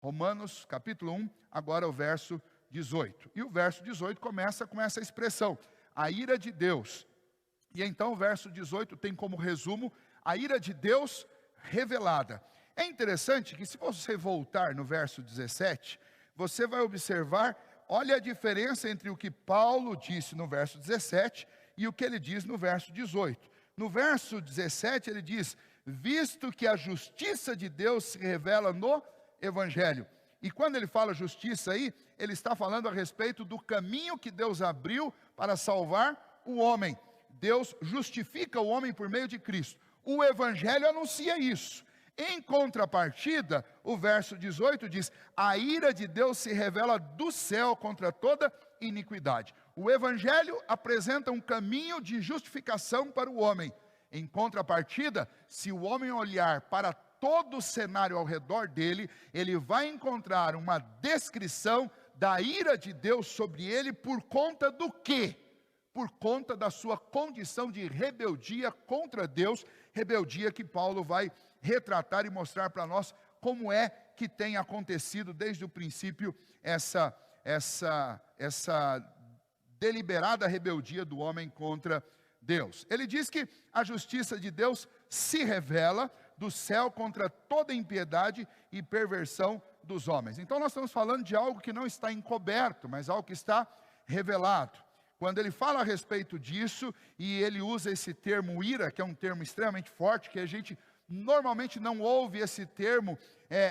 Romanos capítulo 1, agora o verso 18. E o verso 18 começa com essa expressão, a ira de Deus. E então o verso 18 tem como resumo, a ira de Deus revelada. É interessante que se você voltar no verso 17, você vai observar, olha a diferença entre o que Paulo disse no verso 17 e o que ele diz no verso 18. No verso 17 ele diz, visto que a justiça de Deus se revela no Evangelho. E quando ele fala justiça aí, ele está falando a respeito do caminho que Deus abriu para salvar o homem. Deus justifica o homem por meio de Cristo. O Evangelho anuncia isso. Em contrapartida, o verso 18 diz, a ira de Deus se revela do céu contra toda iniquidade. O Evangelho apresenta um caminho de justificação para o homem. Em contrapartida, se o homem olhar para todo o cenário ao redor dele, ele vai encontrar uma descrição da ira de Deus sobre ele por conta do quê? Por conta da sua condição de rebeldia contra Deus, rebeldia que Paulo vai retratar e mostrar para nós como é que tem acontecido desde o princípio essa deliberada rebeldia do homem contra Deus. Ele diz que a justiça de Deus se revela do céu contra toda impiedade e perversão dos homens. Então nós estamos falando de algo que não está encoberto, mas algo que está revelado. Quando ele fala a respeito disso, e ele usa esse termo ira, que é um termo extremamente forte, que a gente normalmente não ouve esse termo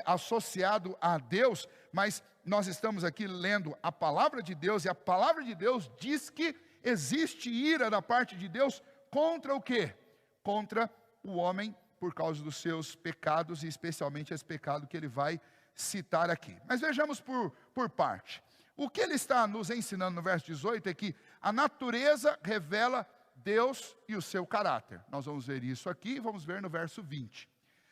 associado a Deus, mas nós estamos aqui lendo a palavra de Deus, e a palavra de Deus diz que existe ira da parte de Deus contra o quê? Contra o homem por causa dos seus pecados, e especialmente esse pecado que ele vai citar aqui. Mas vejamos por parte. O que ele está nos ensinando no verso 18 é que a natureza revela Deus e o seu caráter. Nós vamos ver isso aqui e vamos ver no verso 20.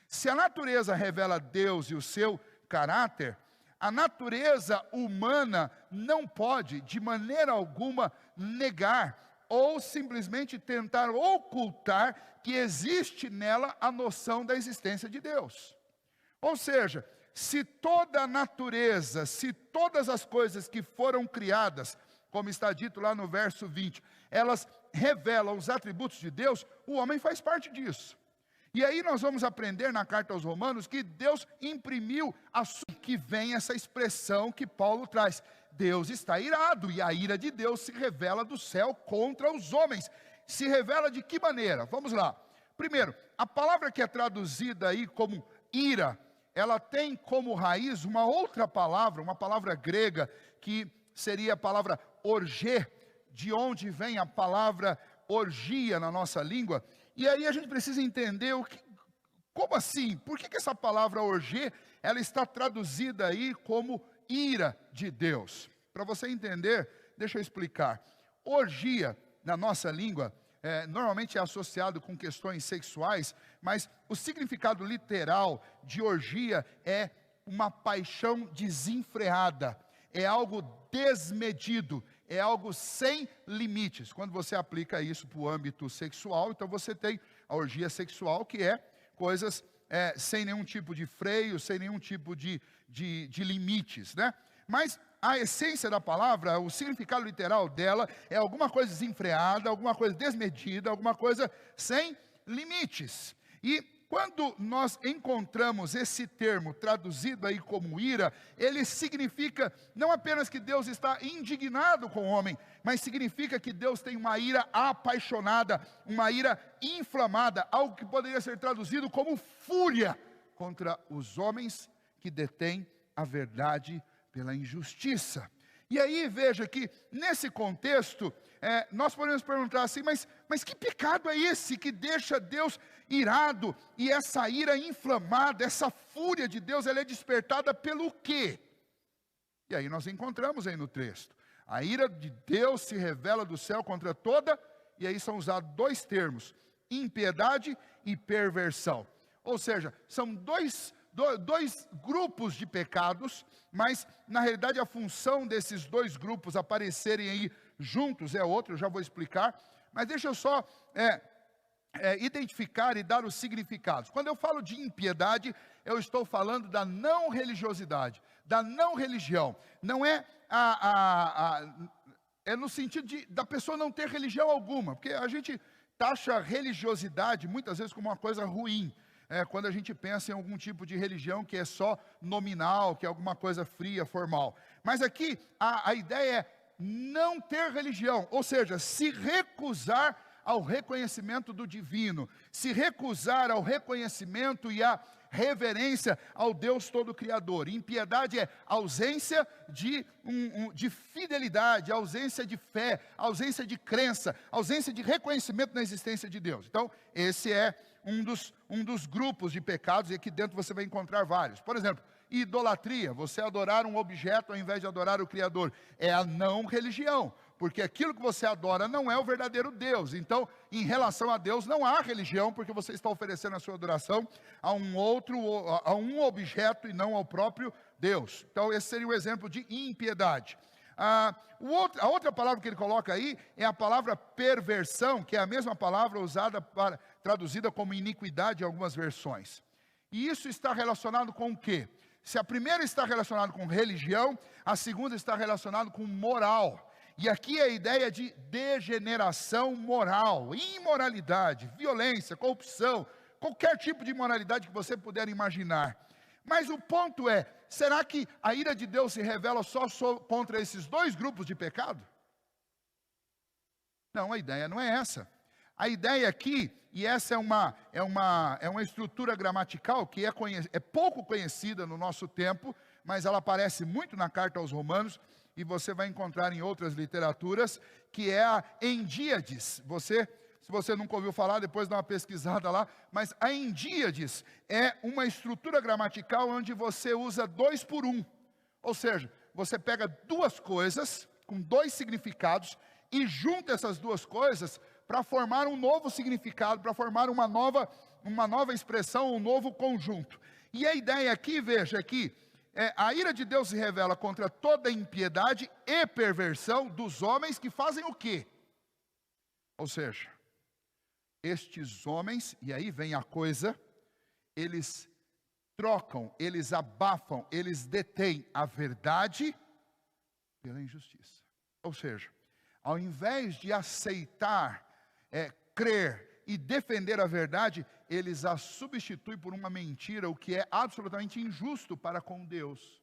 Se a natureza revela Deus e o seu caráter, a natureza humana não pode, de maneira alguma, negar ou simplesmente tentar ocultar que existe nela a noção da existência de Deus. Ou seja, se toda a natureza, se todas as coisas que foram criadas, como está dito lá no verso 20, elas revelam os atributos de Deus, o homem faz parte disso. E aí nós vamos aprender na carta aos Romanos que Deus imprimiu que vem essa expressão que Paulo traz. Deus está irado e a ira de Deus se revela do céu contra os homens. Se revela de que maneira? Vamos lá. Primeiro, a palavra que é traduzida aí como ira, ela tem como raiz uma outra palavra, uma palavra grega, que seria a palavra orgê, de onde vem a palavra orgia na nossa língua. E aí a gente precisa entender como assim? Por que essa palavra orgê, ela está traduzida aí como ira de Deus? Para você entender, deixa eu explicar. Orgia, na nossa língua, normalmente é associado com questões sexuais, mas o significado literal de orgia é uma paixão desenfreada, é algo desmedido, é algo sem limites. Quando você aplica isso para o âmbito sexual, então você tem a orgia sexual, que é coisas sem nenhum tipo de freio, sem nenhum tipo de limites, né? Mas a essência da palavra, o significado literal dela é alguma coisa desenfreada, alguma coisa desmedida, alguma coisa sem limites. E quando nós encontramos esse termo traduzido aí como ira, ele significa não apenas que Deus está indignado com o homem, mas significa que Deus tem uma ira apaixonada, uma ira inflamada, algo que poderia ser traduzido como fúria contra os homens que detêm a verdade pela injustiça. E aí veja que nesse contexto, nós podemos perguntar assim, mas que pecado é esse que deixa Deus irado, e essa ira inflamada, essa fúria de Deus, ela é despertada pelo quê? E aí nós encontramos aí no texto, a ira de Deus se revela do céu contra toda, e aí são usados dois termos, impiedade e perversão. Ou seja, são dois grupos de pecados, mas na realidade a função desses dois grupos aparecerem aí juntos é outra, eu já vou explicar, mas deixa eu só identificar e dar os significados. Quando eu falo de impiedade, eu estou falando da não religiosidade, da não religião. Não é é no sentido da pessoa não ter religião alguma, porque a gente taxa religiosidade muitas vezes como uma coisa ruim. Quando a gente pensa em algum tipo de religião que é só nominal, que é alguma coisa fria, formal. Mas aqui a ideia é não ter religião, ou seja, se recusar ao reconhecimento do divino, se recusar ao reconhecimento e à reverência ao Deus Todo-Criador. Impiedade é ausência de fidelidade, ausência de fé, ausência de crença, ausência de reconhecimento na existência de Deus. Então, esse é um dos grupos de pecados, e aqui dentro você vai encontrar vários. Por exemplo, idolatria, você adorar um objeto ao invés de adorar o Criador, é a não religião, porque aquilo que você adora não é o verdadeiro Deus. Então, em relação a Deus, não há religião, porque você está oferecendo a sua adoração a um objeto e não ao próprio Deus. Então, esse seria o exemplo de impiedade. A outra palavra que ele coloca aí é a palavra perversão, que é a mesma palavra usada traduzida como iniquidade em algumas versões. E isso está relacionado com o quê? Se a primeira está relacionada com religião, a segunda está relacionada com moral. E aqui é a ideia de degeneração moral, imoralidade, violência, corrupção, qualquer tipo de imoralidade que você puder imaginar. Mas o ponto é, será que a ira de Deus se revela só contra esses dois grupos de pecado? Não, a ideia não é essa. A ideia aqui, e essa é uma estrutura gramatical que é pouco conhecida no nosso tempo, mas ela aparece muito na carta aos Romanos, e você vai encontrar em outras literaturas, que é a endíades. Se você nunca ouviu falar, depois dá uma pesquisada lá, mas a endíades é uma estrutura gramatical onde você usa 2 por 1. Ou seja, você pega duas coisas com dois significados e junta essas duas coisas para formar um novo significado, para formar uma nova expressão, um novo conjunto. E a ideia aqui, veja aqui, a ira de Deus se revela contra toda impiedade e perversão dos homens que fazem o quê? Ou seja, estes homens, e aí vem a coisa, eles trocam, eles abafam, eles detêm a verdade pela injustiça. Ou seja, ao invés de aceitar, crer e defender a verdade, eles a substituem por uma mentira, o que é absolutamente injusto para com Deus.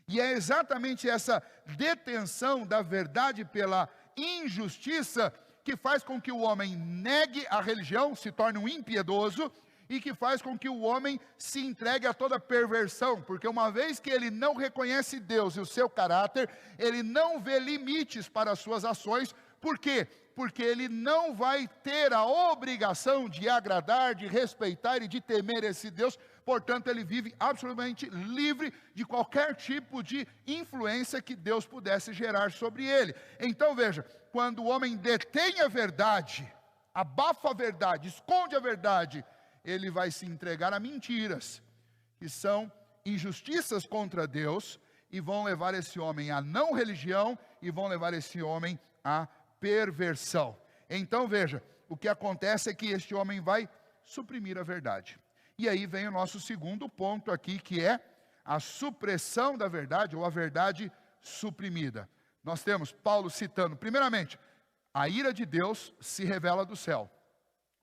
E é exatamente essa detenção da verdade pela injustiça que faz com que o homem negue a religião, se torne um impiedoso, e que faz com que o homem se entregue a toda perversão, porque uma vez que ele não reconhece Deus e o seu caráter, ele não vê limites para as suas ações. Por quê? Porque ele não vai ter a obrigação de agradar, de respeitar e de temer esse Deus. Portanto, ele vive absolutamente livre de qualquer tipo de influência que Deus pudesse gerar sobre ele. Então veja, quando o homem detém a verdade, abafa a verdade, esconde a verdade, ele vai se entregar a mentiras, que são injustiças contra Deus, e vão levar esse homem à não religião, e vão levar esse homem à perversão. Então veja, o que acontece é que este homem vai suprimir a verdade. E aí vem o nosso segundo ponto aqui, que é a supressão da verdade, ou a verdade suprimida. Nós temos Paulo citando, primeiramente, a ira de Deus se revela do céu.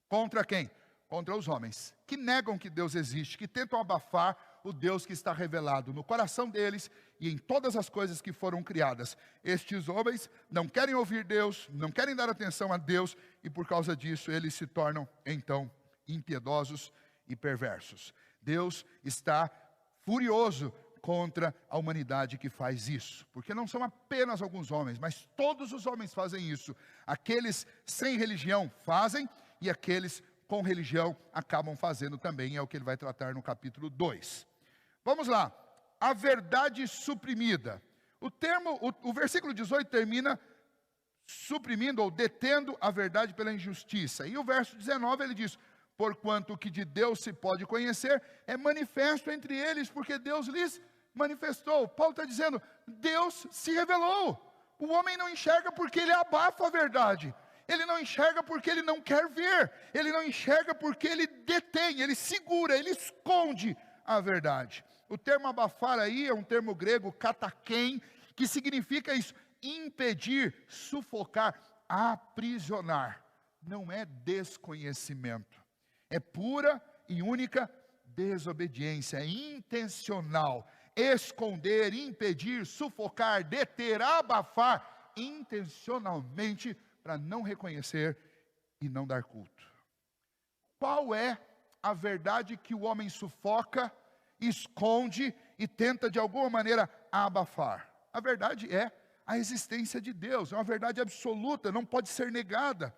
Contra quem? Contra os homens, que negam que Deus existe, que tentam abafar o Deus que está revelado no coração deles e em todas as coisas que foram criadas. Estes homens não querem ouvir Deus, não querem dar atenção a Deus, e por causa disso eles se tornam, então, impiedosos e perversos. Deus está furioso contra a humanidade que faz isso, porque não são apenas alguns homens, mas todos os homens fazem isso. Aqueles sem religião fazem, e aqueles com religião acabam fazendo também, é o que ele vai tratar no capítulo 2. Vamos lá, a verdade suprimida. O versículo 18 termina suprimindo ou detendo a verdade pela injustiça. E o verso 19 ele diz: porquanto o que de Deus se pode conhecer é manifesto entre eles, porque Deus lhes manifestou. Paulo está dizendo, Deus se revelou. O homem não enxerga porque ele abafa a verdade. Ele não enxerga porque ele não quer ver. Ele não enxerga porque ele detém, ele segura, ele esconde a verdade. O termo abafar aí é um termo grego, kataken, que significa isso, impedir, sufocar, aprisionar. Não é desconhecimento, é pura e única desobediência, é intencional. Esconder, impedir, sufocar, deter, abafar, intencionalmente, para não reconhecer e não dar culto. Qual é a verdade que o homem sufoca, esconde e tenta de alguma maneira abafar? A verdade é a existência de Deus, é uma verdade absoluta, não pode ser negada.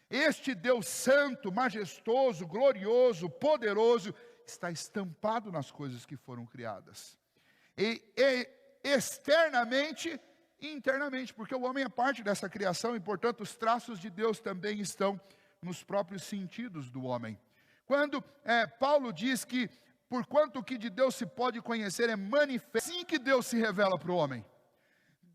Este Deus santo, majestoso, glorioso, poderoso, está estampado nas coisas que foram criadas. E externamente e internamente, porque o homem é parte dessa criação e, portanto, os traços de Deus também estão nos próprios sentidos do homem. Quando Paulo diz que, porquanto o que de Deus se pode conhecer é manifesto, assim que Deus se revela para o homem.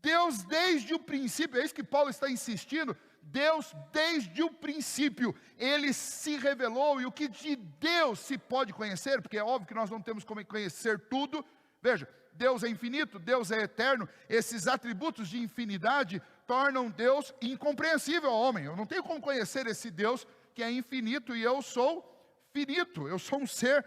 Deus desde o princípio, é isso que Paulo está insistindo, Deus desde o princípio, Ele se revelou, e o que de Deus se pode conhecer, porque é óbvio que nós não temos como conhecer tudo. Veja, Deus é infinito, Deus é eterno, esses atributos de infinidade tornam Deus incompreensível ao homem. Eu não tenho como conhecer esse Deus que é infinito e eu sou finito, eu sou um ser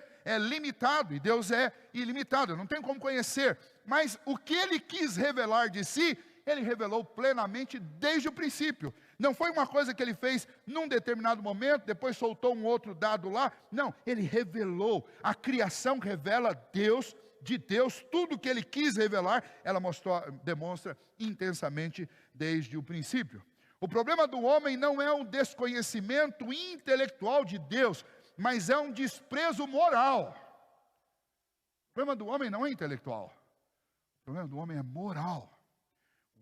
limitado e Deus é ilimitado, eu não tenho como conhecer. Mas o que Ele quis revelar de si, Ele revelou plenamente desde o princípio. Não foi uma coisa que Ele fez num determinado momento, depois soltou um outro dado lá. Não, Ele revelou. A criação revela Deus, de Deus, tudo que Ele quis revelar, ela demonstra intensamente desde o princípio. O problema do homem não é um desconhecimento intelectual de Deus, mas é um desprezo moral. O problema do homem não é intelectual. O problema do homem é moral.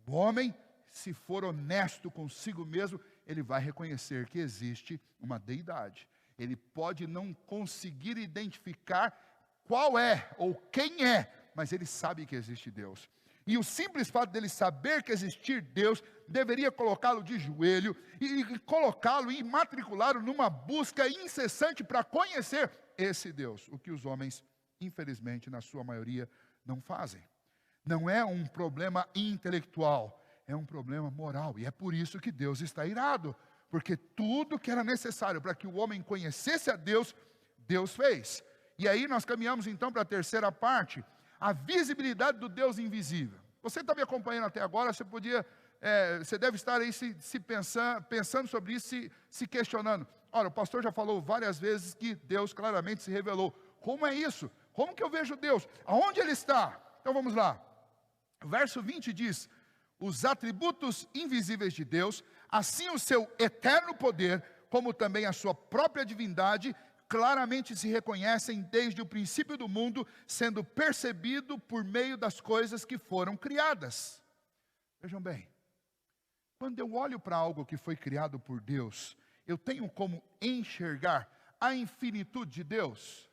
O homem, se for honesto consigo mesmo, ele vai reconhecer que existe uma deidade. Ele pode não conseguir identificar qual é ou quem é, mas ele sabe que existe Deus. E o simples fato dele saber que existir Deus deveria colocá-lo de joelho e colocá-lo e matriculá-lo numa busca incessante para conhecer esse Deus, o que os homens, infelizmente, na sua maioria, não fazem. Não é um problema intelectual, é um problema moral, e é por isso que Deus está irado, porque tudo que era necessário para que o homem conhecesse a Deus, Deus fez. E aí nós caminhamos então para a terceira parte, a visibilidade do Deus invisível. Você está me acompanhando até agora, você deve estar aí pensando sobre isso, se questionando. Olha, o pastor já falou várias vezes que Deus claramente se revelou. Como é isso? Como que eu vejo Deus? Aonde Ele está? Então vamos lá. O verso 20 diz: os atributos invisíveis de Deus, assim o seu eterno poder, como também a sua própria divindade, claramente se reconhecem desde o princípio do mundo, sendo percebido por meio das coisas que foram criadas. Vejam bem, quando eu olho para algo que foi criado por Deus, eu tenho como enxergar a infinitude de Deus?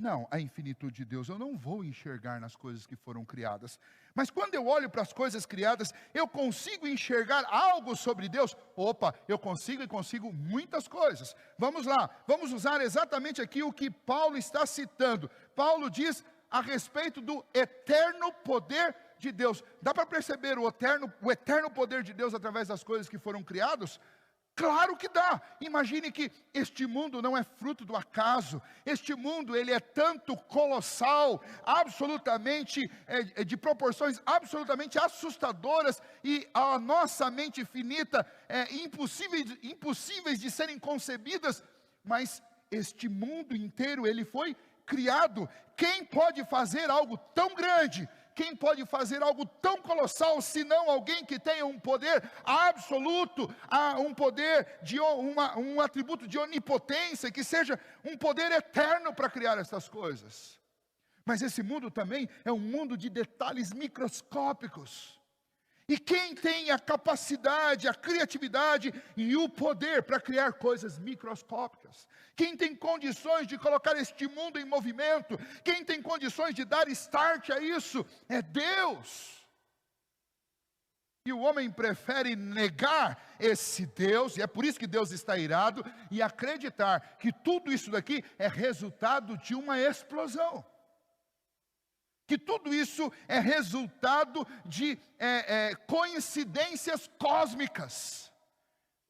Não, a infinitude de Deus eu não vou enxergar nas coisas que foram criadas. Mas quando eu olho para as coisas criadas, eu consigo enxergar algo sobre Deus? Opa, eu consigo muitas coisas. Vamos lá, vamos usar exatamente aqui o que Paulo está citando. Paulo diz a respeito do eterno poder de Deus. Dá para perceber o eterno poder de Deus através das coisas que foram criadas? Claro que dá. Imagine que este mundo não é fruto do acaso. Este mundo, ele é tanto colossal, absolutamente, de proporções absolutamente assustadoras, e a nossa mente finita impossíveis de serem concebidas, mas este mundo inteiro, ele foi criado. Quem pode fazer algo tão grande? Quem pode fazer algo tão colossal, senão alguém que tenha um poder absoluto, um poder, um atributo de onipotência, que seja um poder eterno para criar essas coisas? Mas esse mundo também é um mundo de detalhes microscópicos. E quem tem a capacidade, a criatividade e o poder para criar coisas microscópicas? Quem tem condições de colocar este mundo em movimento? Quem tem condições de dar start a isso? É Deus. E o homem prefere negar esse Deus, e é por isso que Deus está irado, e acreditar que tudo isso daqui é resultado de uma explosão. que tudo isso é resultado de coincidências cósmicas,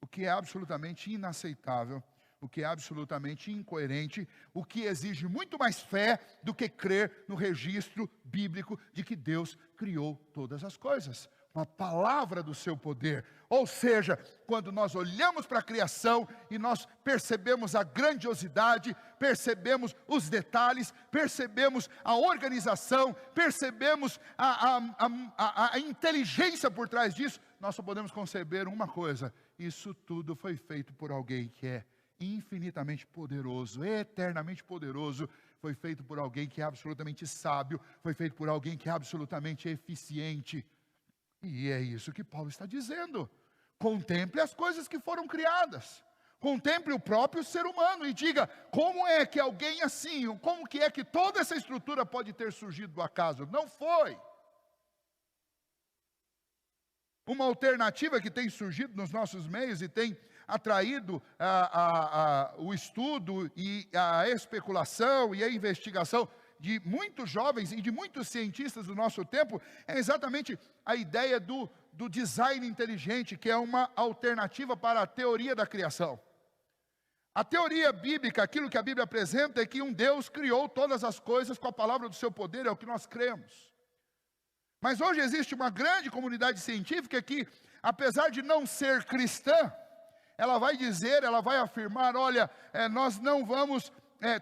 o que é absolutamente inaceitável, o que é absolutamente incoerente, o que exige muito mais fé do que crer no registro bíblico de que Deus criou todas as coisas, uma palavra do seu poder. Ou seja, quando nós olhamos para a criação e nós percebemos a grandiosidade, percebemos os detalhes, percebemos a organização, percebemos a inteligência por trás disso, nós só podemos conceber uma coisa: isso tudo foi feito por alguém que é infinitamente poderoso, eternamente poderoso, foi feito por alguém que é absolutamente sábio, foi feito por alguém que é absolutamente eficiente. E é isso que Paulo está dizendo. Contemple as coisas que foram criadas, contemple o próprio ser humano e diga: como é que alguém assim, como que é que toda essa estrutura pode ter surgido do acaso? Não foi. Uma alternativa que tem surgido nos nossos meios e tem atraído o estudo e a especulação e a investigação de muitos jovens e de muitos cientistas do nosso tempo, é exatamente a ideia do design inteligente, que é uma alternativa para a teoria da criação. A teoria bíblica, aquilo que a Bíblia apresenta, é que um Deus criou todas as coisas com a palavra do seu poder, é o que nós cremos. Mas hoje existe uma grande comunidade científica que, apesar de não ser cristã, ela vai dizer, ela vai afirmar: olha, nós não vamos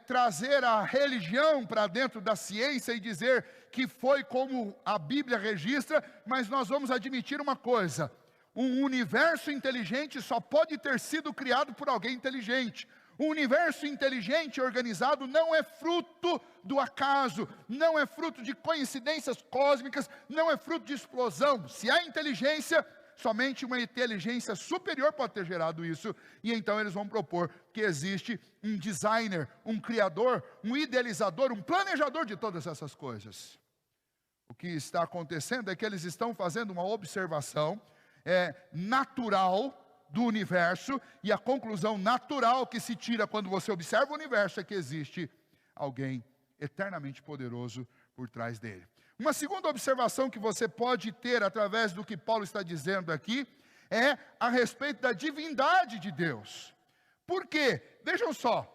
trazer a religião para dentro da ciência e dizer que foi como a Bíblia registra, mas nós vamos admitir uma coisa: um universo inteligente só pode ter sido criado por alguém inteligente. Um universo inteligente e organizado não é fruto do acaso, não é fruto de coincidências cósmicas, não é fruto de explosão. Se há inteligência, somente uma inteligência superior pode ter gerado isso. E então eles vão propor que existe um designer, um criador, um idealizador, um planejador de todas essas coisas. O que está acontecendo é que eles estão fazendo uma observação natural do universo, e a conclusão natural que se tira quando você observa o universo é que existe alguém eternamente poderoso por trás dele. Uma segunda observação que você pode ter através do que Paulo está dizendo aqui é a respeito da divindade de Deus. Por quê? Vejam só,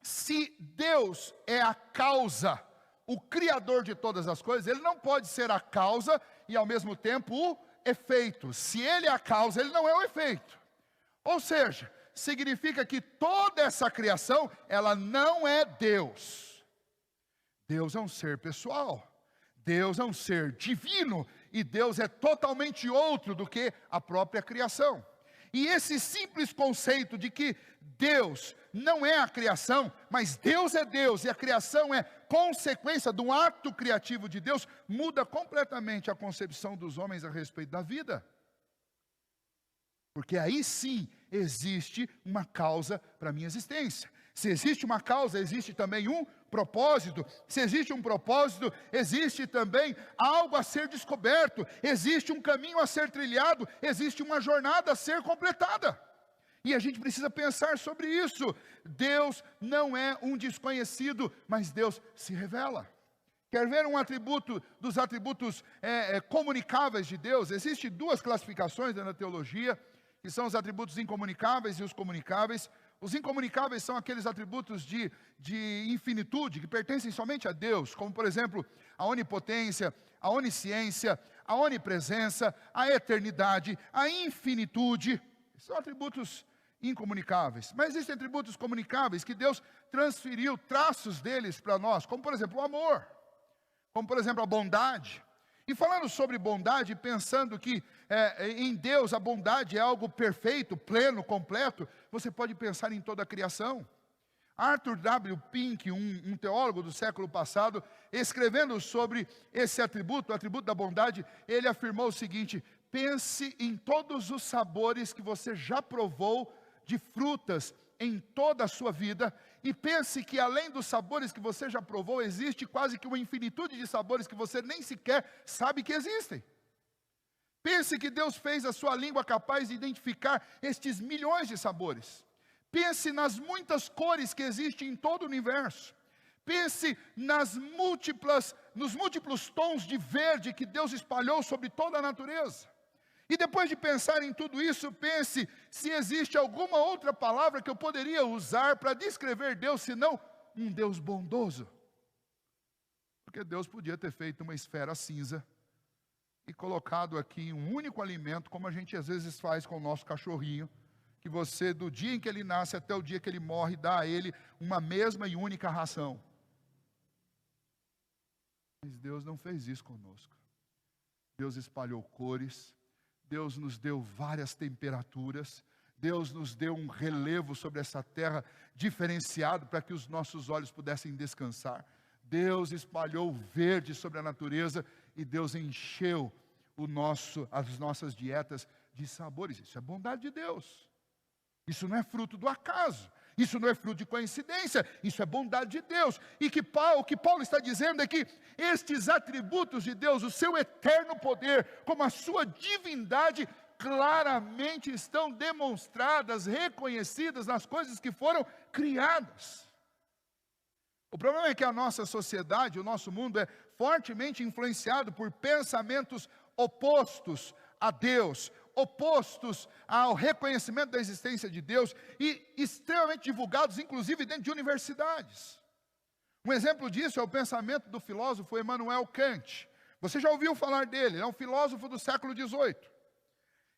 se Deus é a causa, o criador de todas as coisas, ele não pode ser a causa e ao mesmo tempo o efeito. Se ele é a causa, ele não é o efeito. Ou seja, significa que toda essa criação, ela não é Deus. Deus é um ser pessoal. Deus é um ser divino. E Deus é totalmente outro do que a própria criação. E esse simples conceito de que Deus não é a criação, mas Deus é Deus e a criação é consequência do ato criativo de Deus, muda completamente a concepção dos homens a respeito da vida. Porque aí sim existe uma causa para a minha existência. Se existe uma causa, existe também um propósito. Se existe um propósito, existe também algo a ser descoberto. Existe um caminho a ser trilhado. Existe uma jornada a ser completada. E a gente precisa pensar sobre isso. Deus não é um desconhecido, mas Deus se revela. Quer ver um atributo dos atributos comunicáveis de Deus? Existem duas classificações na teologia, que são os atributos incomunicáveis e os comunicáveis. Os incomunicáveis são aqueles atributos de infinitude, que pertencem somente a Deus, como por exemplo, a onipotência, a onisciência, a onipresença, a eternidade, a infinitude. São atributos incomunicáveis. Mas existem atributos comunicáveis que Deus transferiu traços deles para nós, como por exemplo o amor, como por exemplo a bondade. E falando sobre bondade, pensando que em Deus a bondade é algo perfeito, pleno, completo, você pode pensar em toda a criação. Arthur W. Pink, um teólogo do século passado, escrevendo sobre esse atributo, o atributo da bondade, ele afirmou o seguinte: pense em todos os sabores que você já provou de frutas em toda a sua vida, e pense que além dos sabores que você já provou, existe quase que uma infinitude de sabores que você nem sequer sabe que existem. Pense que Deus fez a sua língua capaz de identificar estes milhões de sabores. Pense nas muitas cores que existem em todo o universo. Pense nos múltiplos tons de verde que Deus espalhou sobre toda a natureza. E depois de pensar em tudo isso, pense se existe alguma outra palavra que eu poderia usar para descrever Deus, senão um Deus bondoso. Porque Deus podia ter feito uma esfera cinza e colocado aqui um único alimento, como a gente às vezes faz com o nosso cachorrinho, que você, do dia em que ele nasce até o dia que ele morre, dá a ele uma mesma e única ração. Mas Deus não fez isso conosco. Deus espalhou cores, Deus nos deu várias temperaturas, Deus nos deu um relevo sobre essa terra diferenciado para que os nossos olhos pudessem descansar. Deus espalhou verde sobre a natureza e Deus encheu as nossas dietas de sabores. Isso é bondade de Deus. Isso não é fruto do acaso. Isso não é fruto de coincidência. Isso é bondade de Deus. E o que Paulo está dizendo é que estes atributos de Deus, o seu eterno poder, como a sua divindade, claramente estão demonstradas, reconhecidas nas coisas que foram criadas. O problema é que a nossa sociedade, o nosso mundo é fortemente influenciado por pensamentos opostos a Deus, opostos ao reconhecimento da existência de Deus e extremamente divulgados, inclusive dentro de universidades. Um exemplo disso é o pensamento do filósofo Immanuel Kant. Você já ouviu falar dele? É um filósofo do século XVIII.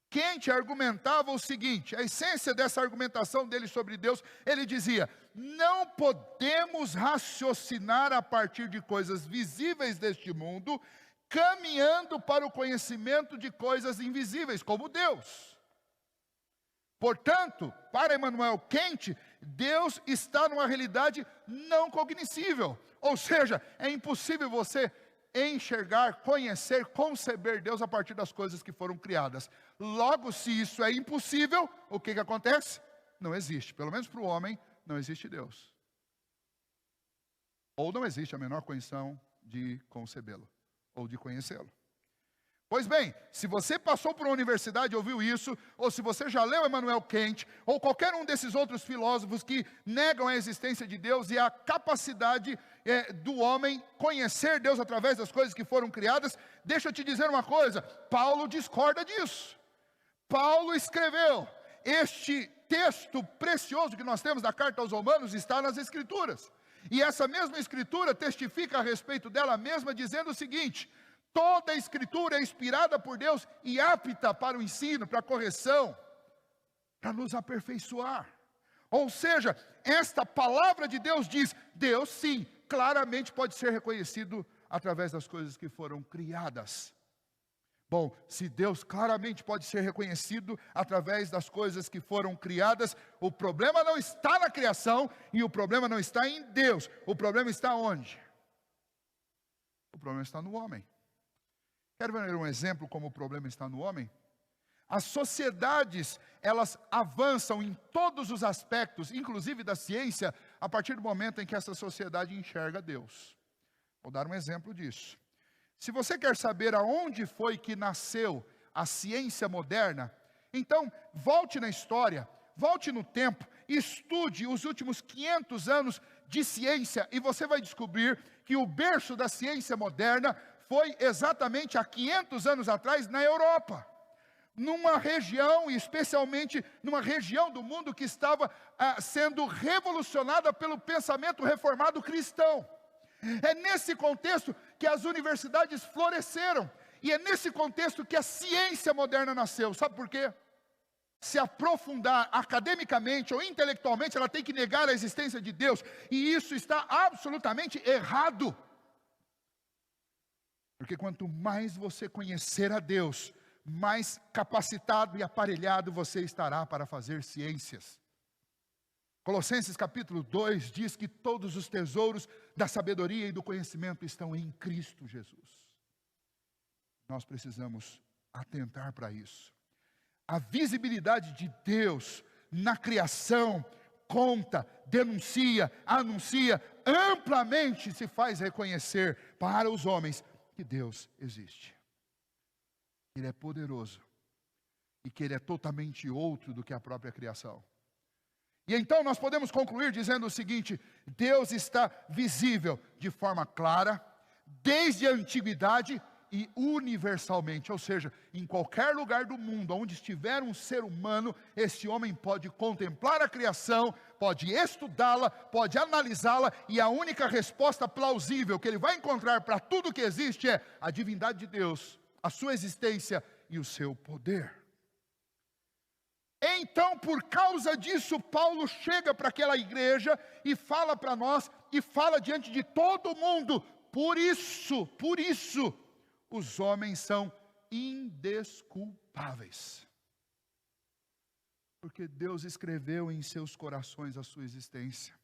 Kant argumentava o seguinte, a essência dessa argumentação dele sobre Deus, ele dizia: não podemos raciocinar a partir de coisas visíveis deste mundo, caminhando para o conhecimento de coisas invisíveis, como Deus. Portanto, para Immanuel Kant, Deus está numa realidade não cognoscível. Ou seja, é impossível você enxergar, conhecer, conceber Deus a partir das coisas que foram criadas. Logo, se isso é impossível, o que acontece? Não existe. Pelo menos para o homem, não existe Deus. Ou não existe a menor condição de concebê-lo, ou de conhecê-lo. Pois bem, se você passou por uma universidade e ouviu isso, ou se você já leu Immanuel Kant, ou qualquer um desses outros filósofos que negam a existência de Deus e a capacidade do homem conhecer Deus através das coisas que foram criadas, deixa eu te dizer uma coisa, Paulo discorda disso. Paulo escreveu, este texto precioso que nós temos da carta aos Romanos está nas Escrituras. E essa mesma Escritura testifica a respeito dela mesma, dizendo o seguinte: toda a Escritura é inspirada por Deus e apta para o ensino, para a correção, para nos aperfeiçoar. Ou seja, esta palavra de Deus diz, Deus sim, claramente pode ser reconhecido através das coisas que foram criadas. Bom, se Deus claramente pode ser reconhecido através das coisas que foram criadas, o problema não está na criação e o problema não está em Deus. O problema está onde? O problema está no homem. Quer ver um exemplo como o problema está no homem? As sociedades, elas avançam em todos os aspectos, inclusive da ciência, a partir do momento em que essa sociedade enxerga Deus. Vou dar um exemplo disso. Se você quer saber aonde foi que nasceu a ciência moderna, então volte na história, volte no tempo, estude os últimos 500 anos de ciência e você vai descobrir que o berço da ciência moderna foi exatamente há 500 anos atrás na Europa. Numa região, especialmente numa região do mundo que estava sendo revolucionada pelo pensamento reformado cristão. É nesse contexto que as universidades floresceram. E é nesse contexto que a ciência moderna nasceu. Sabe por quê? Se aprofundar academicamente ou intelectualmente, ela tem que negar a existência de Deus. E isso está absolutamente errado. Porque quanto mais você conhecer a Deus, mais capacitado e aparelhado você estará para fazer ciências. Colossenses capítulo 2 diz que todos os tesouros da sabedoria e do conhecimento estão em Cristo Jesus. Nós precisamos atentar para isso. A visibilidade de Deus na criação conta, denuncia, anuncia, amplamente se faz reconhecer para os homens que Deus existe. Ele é poderoso e que Ele é totalmente outro do que a própria criação. E então nós podemos concluir dizendo o seguinte: Deus está visível de forma clara, desde a antiguidade e universalmente. Ou seja, em qualquer lugar do mundo onde estiver um ser humano, esse homem pode contemplar a criação, pode estudá-la, pode analisá-la, e a única resposta plausível que ele vai encontrar para tudo que existe é a divindade de Deus, a sua existência e o seu poder. Então, por causa disso, Paulo chega para aquela igreja e fala para nós, e fala diante de todo mundo: por isso, os homens são indesculpáveis. Porque Deus escreveu em seus corações a sua existência.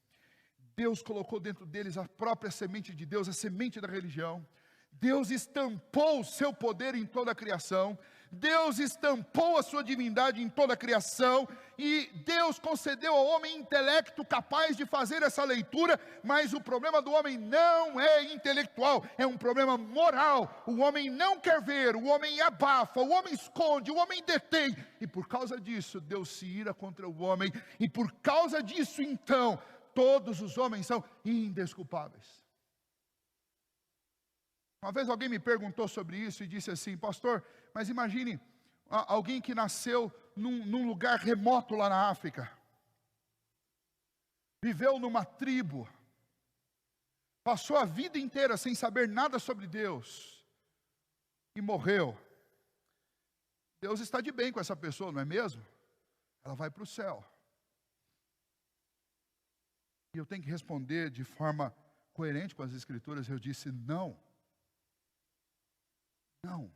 Deus colocou dentro deles a própria semente de Deus, a semente da religião. Deus estampou o seu poder em toda a criação. Deus estampou a sua divindade em toda a criação, e Deus concedeu ao homem intelecto capaz de fazer essa leitura, mas o problema do homem não é intelectual, é um problema moral. O homem não quer ver, o homem abafa, o homem esconde, o homem detém, e por causa disso Deus se ira contra o homem, e por causa disso então, todos os homens são indesculpáveis. Uma vez alguém me perguntou sobre isso e disse assim: pastor, mas imagine alguém que nasceu num lugar remoto lá na África, viveu numa tribo, passou a vida inteira sem saber nada sobre Deus e morreu. Deus está de bem com essa pessoa, não é mesmo? Ela vai para o céu. E eu tenho que responder de forma coerente com as Escrituras. Eu disse: não. Não.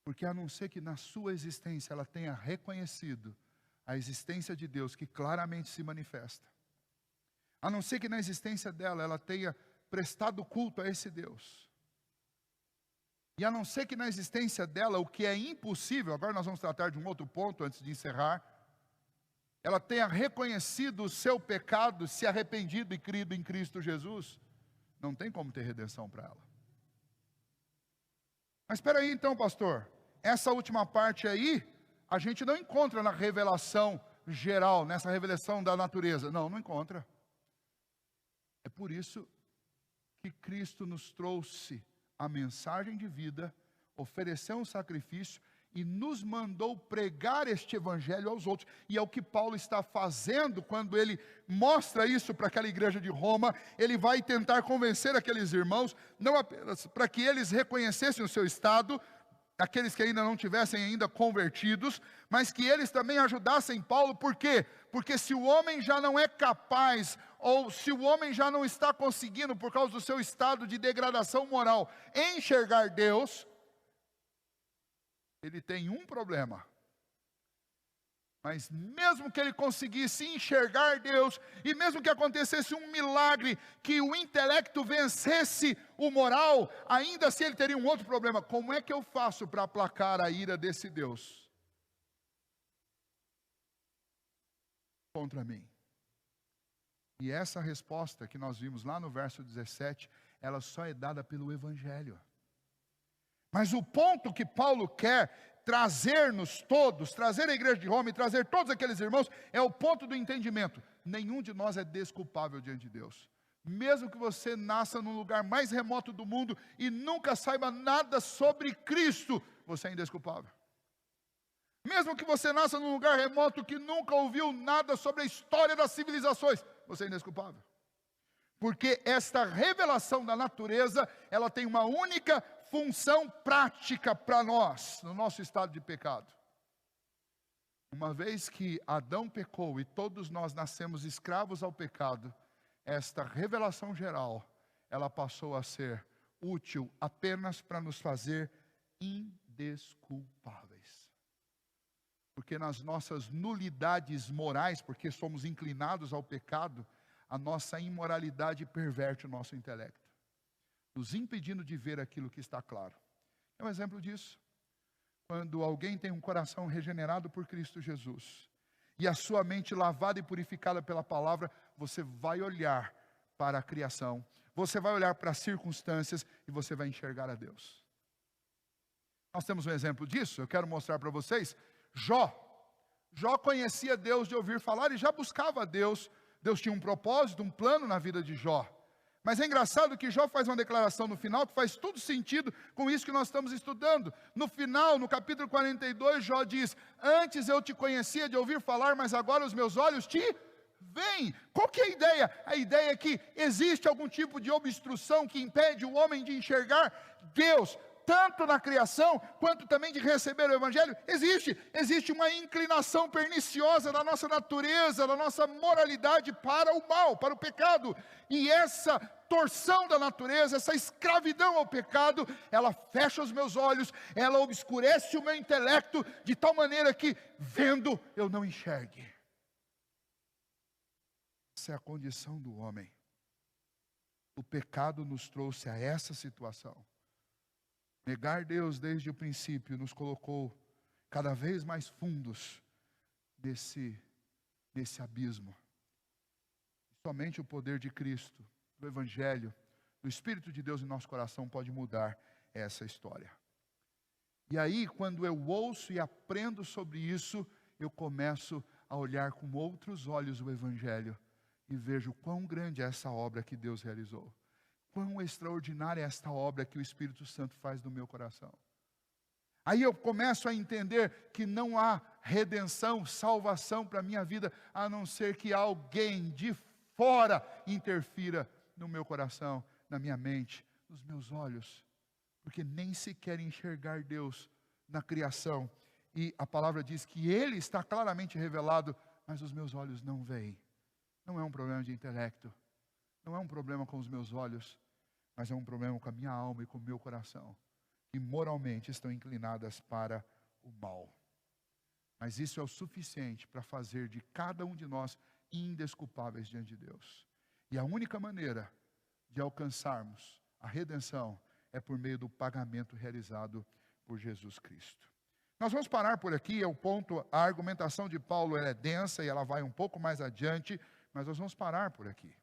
Porque a não ser que na sua existência ela tenha reconhecido a existência de Deus que claramente se manifesta, a não ser que na existência dela ela tenha prestado culto a esse Deus, e a não ser que na existência dela, o que é impossível, agora nós vamos tratar de um outro ponto antes de encerrar, ela tenha reconhecido o seu pecado, se arrependido e crido em Cristo Jesus, não tem como ter redenção para ela. Mas espera aí então, pastor, essa última parte aí, a gente não encontra na revelação geral, nessa revelação da natureza. Não encontra. É por isso que Cristo nos trouxe a mensagem de vida, ofereceu um sacrifício e nos mandou pregar este evangelho aos outros. E é o que Paulo está fazendo quando ele mostra isso para aquela igreja de Roma. Ele vai tentar convencer aqueles irmãos, não apenas para que eles reconhecessem o seu estado, aqueles que ainda não tivessem ainda convertidos, mas que eles também ajudassem Paulo. Por quê? Porque se o homem já não é capaz, ou se o homem já não está conseguindo, por causa do seu estado de degradação moral, enxergar Deus, ele tem um problema. Mas mesmo que ele conseguisse enxergar Deus, e mesmo que acontecesse um milagre, que o intelecto vencesse o moral, ainda assim ele teria um outro problema. Como é que eu faço para aplacar a ira desse Deus contra mim? E essa resposta que nós vimos lá no verso 17, ela só é dada pelo Evangelho. Mas o ponto que Paulo quer trazer-nos todos, trazer a igreja de Roma e trazer todos aqueles irmãos, é o ponto do entendimento. Nenhum de nós é desculpável diante de Deus. Mesmo que você nasça no lugar mais remoto do mundo e nunca saiba nada sobre Cristo, você é indesculpável. Mesmo que você nasça num lugar remoto que nunca ouviu nada sobre a história das civilizações, você é indesculpável. Porque esta revelação da natureza, ela tem uma única função prática para nós, no nosso estado de pecado. Uma vez que Adão pecou e todos nós nascemos escravos ao pecado, esta revelação geral, ela passou a ser útil apenas para nos fazer indesculpáveis. Porque nas nossas nulidades morais, porque somos inclinados ao pecado, a nossa imoralidade perverte o nosso intelecto, nos impedindo de ver aquilo que está claro. É um exemplo disso. Quando alguém tem um coração regenerado por Cristo Jesus, e a sua mente lavada e purificada pela palavra, você vai olhar para a criação, você vai olhar para as circunstâncias, e você vai enxergar a Deus. Nós temos um exemplo disso, eu quero mostrar para vocês. Jó conhecia Deus de ouvir falar e já buscava a Deus. Deus tinha um propósito, um plano na vida de Jó. Mas é engraçado que Jó faz uma declaração no final que faz todo sentido com isso que nós estamos estudando. No final, no capítulo 42, Jó diz: antes eu te conhecia de ouvir falar, mas agora os meus olhos te veem. Qual que é a ideia? A ideia é que existe algum tipo de obstrução que impede o homem de enxergar Deus, tanto na criação, quanto também de receber o Evangelho. Existe uma inclinação perniciosa da nossa natureza, da nossa moralidade para o mal, para o pecado. E essa torção da natureza, essa escravidão ao pecado, ela fecha os meus olhos, ela obscurece o meu intelecto, de tal maneira que, vendo, eu não enxergue. Essa é a condição do homem. O pecado nos trouxe a essa situação. Negar Deus desde o princípio nos colocou cada vez mais fundos nesse abismo. Somente o poder de Cristo, do Evangelho, do Espírito de Deus em nosso coração pode mudar essa história. E aí, quando eu ouço e aprendo sobre isso, eu começo a olhar com outros olhos o Evangelho e vejo quão grande é essa obra que Deus realizou. Quão extraordinária é esta obra que o Espírito Santo faz no meu coração. Aí eu começo a entender que não há redenção, salvação para a minha vida, a não ser que alguém de fora interfira no meu coração, na minha mente, nos meus olhos. Porque nem sequer enxergar Deus na criação. E a palavra diz que Ele está claramente revelado, mas os meus olhos não veem. Não é um problema de intelecto. Não é um problema com os meus olhos, mas é um problema com a minha alma e com o meu coração, que moralmente estão inclinadas para o mal. Mas isso é o suficiente para fazer de cada um de nós indesculpáveis diante de Deus. E a única maneira de alcançarmos a redenção é por meio do pagamento realizado por Jesus Cristo. Nós vamos parar por aqui, é o ponto, a argumentação de Paulo ela é densa e ela vai um pouco mais adiante, mas nós vamos parar por aqui.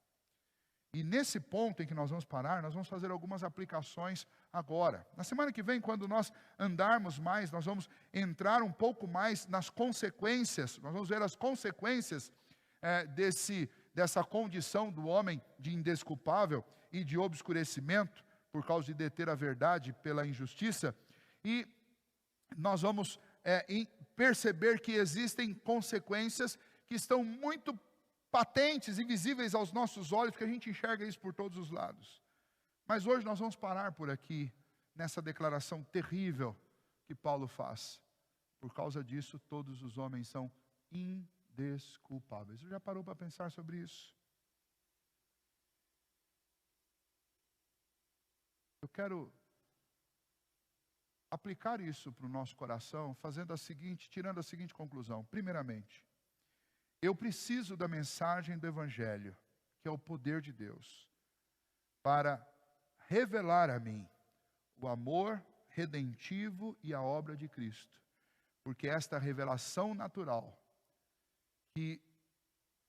E nesse ponto em que nós vamos parar, nós vamos fazer algumas aplicações agora. Na semana que vem, quando nós andarmos mais, nós vamos entrar um pouco mais nas consequências. Nós vamos ver as consequências dessa condição do homem de indesculpável e de obscurecimento, por causa de deter a verdade pela injustiça. E nós vamos perceber que existem consequências que estão muito patentes e visíveis aos nossos olhos, porque a gente enxerga isso por todos os lados. Mas hoje nós vamos parar por aqui, nessa declaração terrível que Paulo faz. Por causa disso, todos os homens são indesculpáveis. Você já parou para pensar sobre isso? Eu quero aplicar isso para o nosso coração, tirando a seguinte conclusão. Primeiramente, eu preciso da mensagem do Evangelho, que é o poder de Deus, para revelar a mim o amor redentivo e a obra de Cristo. Porque esta revelação natural, que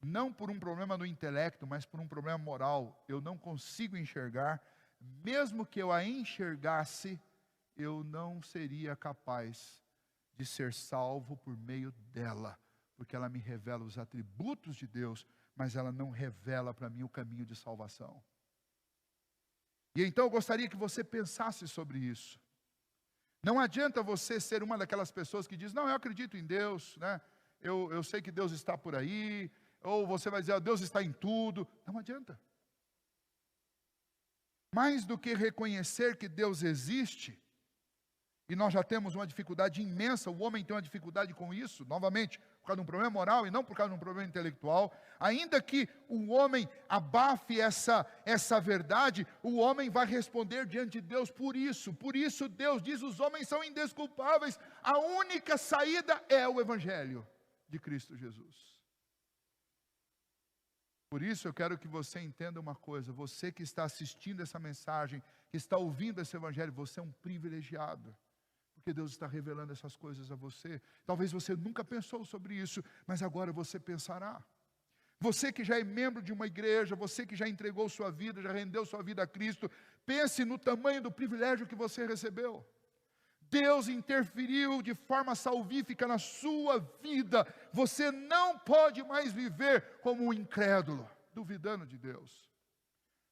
não por um problema no intelecto, mas por um problema moral, eu não consigo enxergar, mesmo que eu a enxergasse, eu não seria capaz de ser salvo por meio dela. Porque ela me revela os atributos de Deus, mas ela não revela para mim o caminho de salvação. E então eu gostaria que você pensasse sobre isso. Não adianta você ser uma daquelas pessoas que diz: não, eu acredito em Deus, né? Eu sei que Deus está por aí. Ou você vai dizer: Deus está em tudo. Não adianta. Mais do que reconhecer que Deus existe, e nós já temos uma dificuldade imensa, o homem tem uma dificuldade com isso, novamente, por causa de um problema moral e não por causa de um problema intelectual. Ainda que o homem abafe essa verdade, o homem vai responder diante de Deus por isso. Por isso Deus diz: os homens são indesculpáveis. A única saída é o Evangelho de Cristo Jesus. Por isso eu quero que você entenda uma coisa: você que está assistindo essa mensagem, que está ouvindo esse Evangelho, você é um privilegiado. Porque Deus está revelando essas coisas a você. Talvez você nunca pensou sobre isso, mas agora você pensará. Você que já é membro de uma igreja, você que já entregou sua vida, já rendeu sua vida a Cristo, pense no tamanho do privilégio que você recebeu. Deus interferiu de forma salvífica na sua vida. Você não pode mais viver como um incrédulo, duvidando de Deus.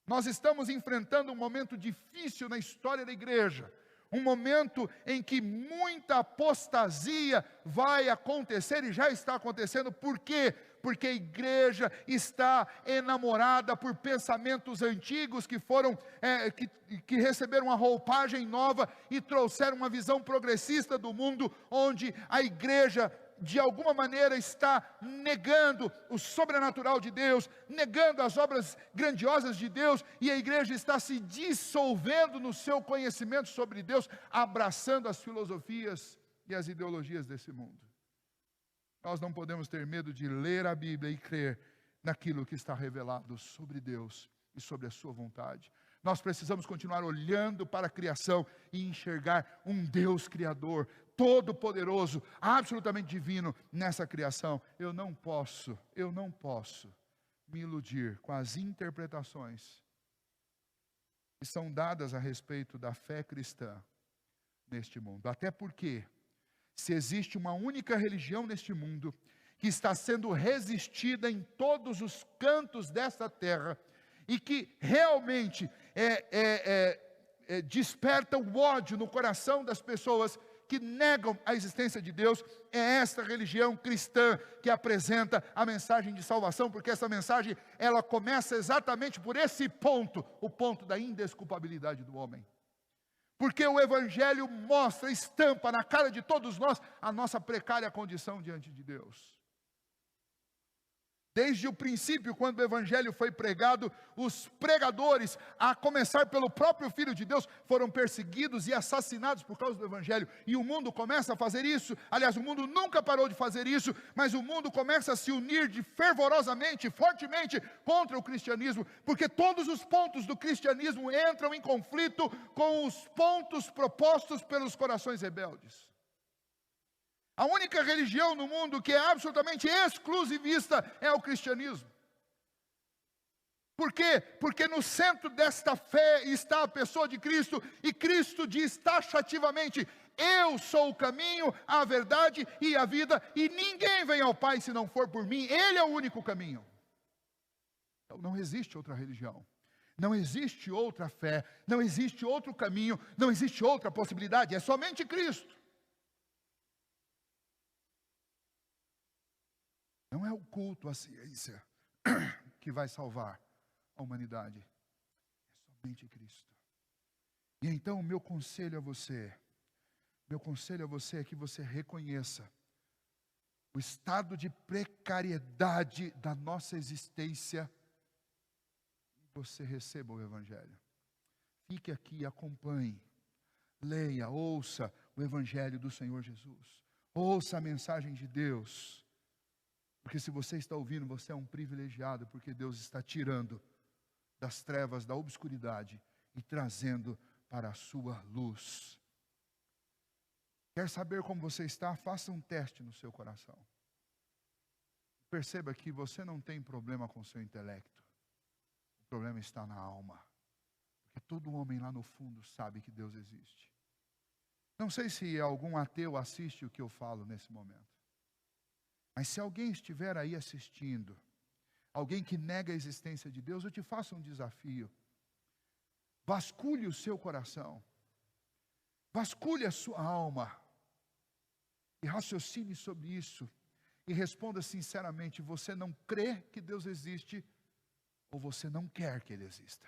Nós estamos enfrentando um momento difícil na história da igreja. Um momento em que muita apostasia vai acontecer e já está acontecendo. Por quê? Porque a igreja está enamorada por pensamentos antigos que foram, que receberam uma roupagem nova e trouxeram uma visão progressista do mundo, onde a igreja, de alguma maneira, está negando o sobrenatural de Deus, negando as obras grandiosas de Deus, e a igreja está se dissolvendo no seu conhecimento sobre Deus, abraçando as filosofias e as ideologias desse mundo. Nós não podemos ter medo de ler a Bíblia e crer naquilo que está revelado sobre Deus e sobre a sua vontade. Nós precisamos continuar olhando para a criação e enxergar um Deus criador, todo-poderoso, absolutamente divino nessa criação. Eu não posso me iludir com as interpretações que são dadas a respeito da fé cristã neste mundo. Até porque, se existe uma única religião neste mundo que está sendo resistida em todos os cantos desta terra e que realmente desperta o ódio no coração das pessoas que negam a existência de Deus, é esta religião cristã que apresenta a mensagem de salvação, porque essa mensagem, ela começa exatamente por esse ponto, o ponto da indesculpabilidade do homem. Porque o Evangelho mostra, estampa na cara de todos nós a nossa precária condição diante de Deus. Desde o princípio, quando o Evangelho foi pregado, os pregadores, a começar pelo próprio Filho de Deus, foram perseguidos e assassinados por causa do Evangelho. E o mundo começa a fazer isso. Aliás, o mundo nunca parou de fazer isso, mas o mundo começa a se unir fervorosamente, fortemente contra o cristianismo, porque todos os pontos do cristianismo entram em conflito com os pontos propostos pelos corações rebeldes. A única religião no mundo que é absolutamente exclusivista é o cristianismo. Por quê? Porque no centro desta fé está a pessoa de Cristo, e Cristo diz taxativamente: eu sou o caminho, a verdade e a vida, e ninguém vem ao Pai se não for por mim. Ele é o único caminho. Então não existe outra religião, não existe outra fé, não existe outro caminho, não existe outra possibilidade, é somente Cristo. Não é o culto à ciência que vai salvar a humanidade. É somente Cristo. E então o meu conselho a você é que você reconheça o estado de precariedade da nossa existência e você receba o Evangelho. Fique aqui, acompanhe, leia, ouça o Evangelho do Senhor Jesus. Ouça a mensagem de Deus. Porque se você está ouvindo, você é um privilegiado, porque Deus está tirando das trevas, da obscuridade e trazendo para a sua luz. Quer saber como você está? Faça um teste no seu coração. Perceba que você não tem problema com o seu intelecto. O problema está na alma. Porque todo homem lá no fundo sabe que Deus existe. Não sei se algum ateu assiste o que eu falo nesse momento. Mas se alguém estiver aí assistindo, alguém que nega a existência de Deus, eu te faço um desafio. Vasculhe o seu coração, vasculhe a sua alma, e raciocine sobre isso, e responda sinceramente: você não crê que Deus existe, ou você não quer que Ele exista?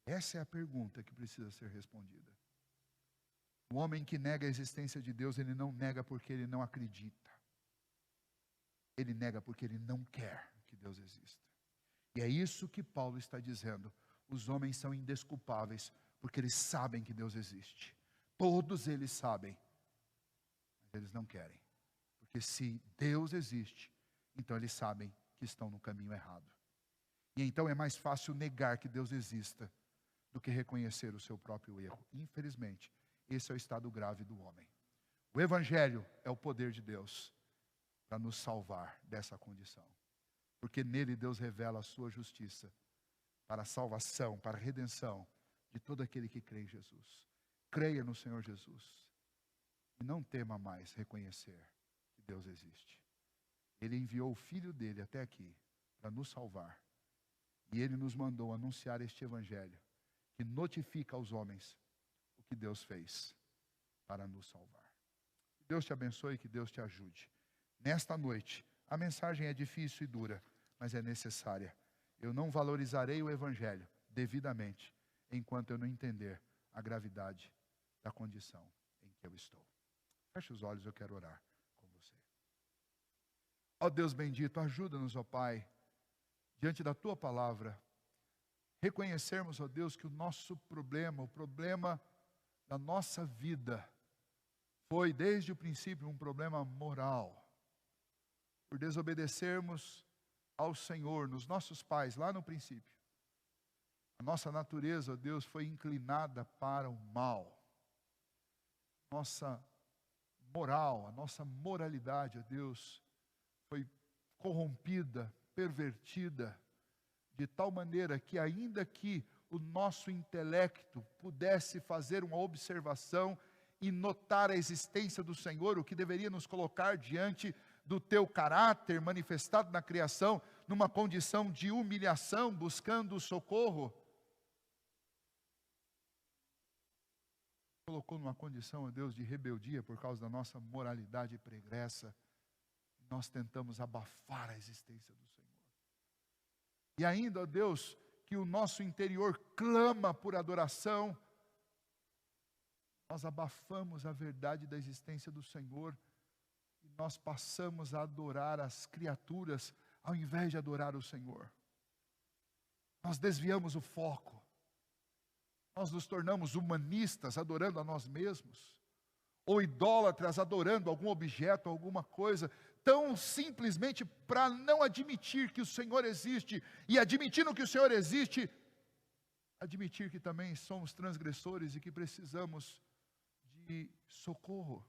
Essa é a pergunta que precisa ser respondida. O homem que nega a existência de Deus, ele não nega porque ele não acredita. Ele nega porque ele não quer que Deus exista. E é isso que Paulo está dizendo. Os homens são indesculpáveis porque eles sabem que Deus existe. Todos eles sabem, mas eles não querem. Porque se Deus existe, então eles sabem que estão no caminho errado. E então é mais fácil negar que Deus exista do que reconhecer o seu próprio erro. Infelizmente, esse é o estado grave do homem. O Evangelho é o poder de Deus para nos salvar dessa condição. Porque nele Deus revela a sua justiça para a salvação, para a redenção de todo aquele que crê em Jesus. creia no Senhor Jesus. E não tema mais reconhecer que Deus existe. Ele enviou o Filho dele até aqui para nos salvar. E Ele nos mandou anunciar este Evangelho, que notifica aos homens o que Deus fez para nos salvar. Que Deus te abençoe e que Deus te ajude. Nesta noite, a mensagem é difícil e dura, mas é necessária. Eu não valorizarei o Evangelho devidamente, enquanto eu não entender a gravidade da condição em que eu estou. Feche os olhos, eu quero orar com você. Ó Deus bendito, ajuda-nos, ó Pai, diante da Tua palavra, reconhecermos, ó Deus, que o nosso problema, o problema da nossa vida, foi desde o princípio um problema moral. Por desobedecermos ao Senhor, nos nossos pais, lá no princípio. A nossa natureza, ó Deus, foi inclinada para o mal. Nossa moral, a nossa moralidade, ó Deus, foi corrompida, pervertida, de tal maneira que ainda que o nosso intelecto pudesse fazer uma observação e notar a existência do Senhor, o que deveria nos colocar diante do teu caráter manifestado na criação, numa condição de humilhação, buscando socorro, colocou numa condição, ó Deus, de rebeldia por causa da nossa moralidade pregressa. Nós tentamos abafar a existência do Senhor. E ainda, ó Deus, que o nosso interior clama por adoração, nós abafamos a verdade da existência do Senhor e nós passamos a adorar as criaturas ao invés de adorar o Senhor. Nós desviamos o foco. Nós nos tornamos humanistas adorando a nós mesmos, ou idólatras adorando algum objeto, alguma coisa, tão simplesmente para não admitir que o Senhor existe, e admitindo que o Senhor existe, admitir que também somos transgressores e que precisamos de socorro.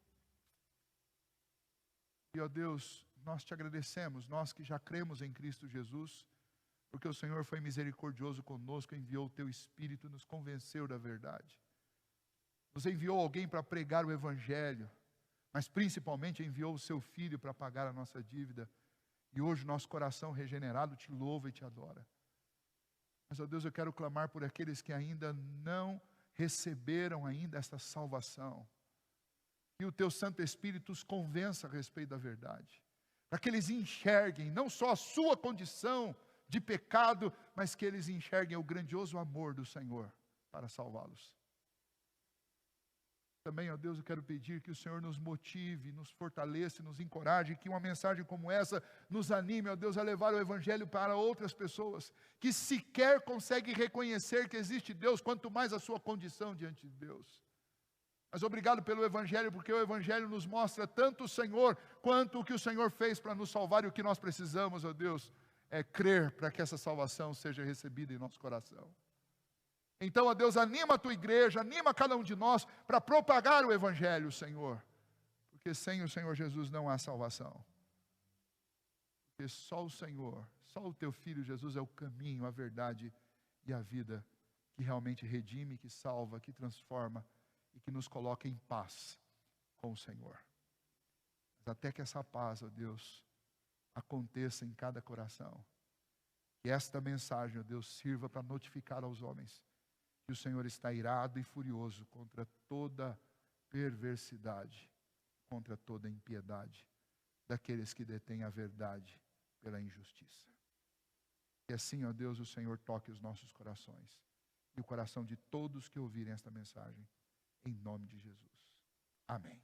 E ó Deus, nós te agradecemos, nós que já cremos em Cristo Jesus, porque o Senhor foi misericordioso conosco, enviou o teu Espírito e nos convenceu da verdade. Nos enviou alguém para pregar o Evangelho, mas principalmente enviou o seu Filho para pagar a nossa dívida. E hoje nosso coração regenerado te louva e te adora. Mas, ó Deus, eu quero clamar por aqueles que ainda não receberam ainda esta salvação. E o teu Santo Espírito os convença a respeito da verdade. Para que eles enxerguem não só a sua condição de pecado, mas que eles enxerguem o grandioso amor do Senhor para salvá-los. Também, ó Deus, eu quero pedir que o Senhor nos motive, nos fortaleça, nos encoraje, que uma mensagem como essa nos anime, ó Deus, a levar o Evangelho para outras pessoas, que sequer conseguem reconhecer que existe Deus, quanto mais a sua condição diante de Deus. Mas obrigado pelo Evangelho, porque o Evangelho nos mostra tanto o Senhor, quanto o que o Senhor fez para nos salvar, e o que nós precisamos, ó Deus, é crer para que essa salvação seja recebida em nosso coração. Então, ó Deus, anima a tua igreja, anima cada um de nós para propagar o Evangelho, Senhor. Porque sem o Senhor Jesus não há salvação. Porque só o Senhor, só o teu Filho Jesus é o caminho, a verdade e a vida que realmente redime, que salva, que transforma e que nos coloca em paz com o Senhor. Mas até que essa paz, ó Deus, aconteça em cada coração. Que esta mensagem, ó Deus, sirva para notificar aos homens que o Senhor está irado e furioso contra toda perversidade, contra toda impiedade daqueles que detêm a verdade pela injustiça. E assim, ó Deus, o Senhor toque os nossos corações e o coração de todos que ouvirem esta mensagem, em nome de Jesus. Amém.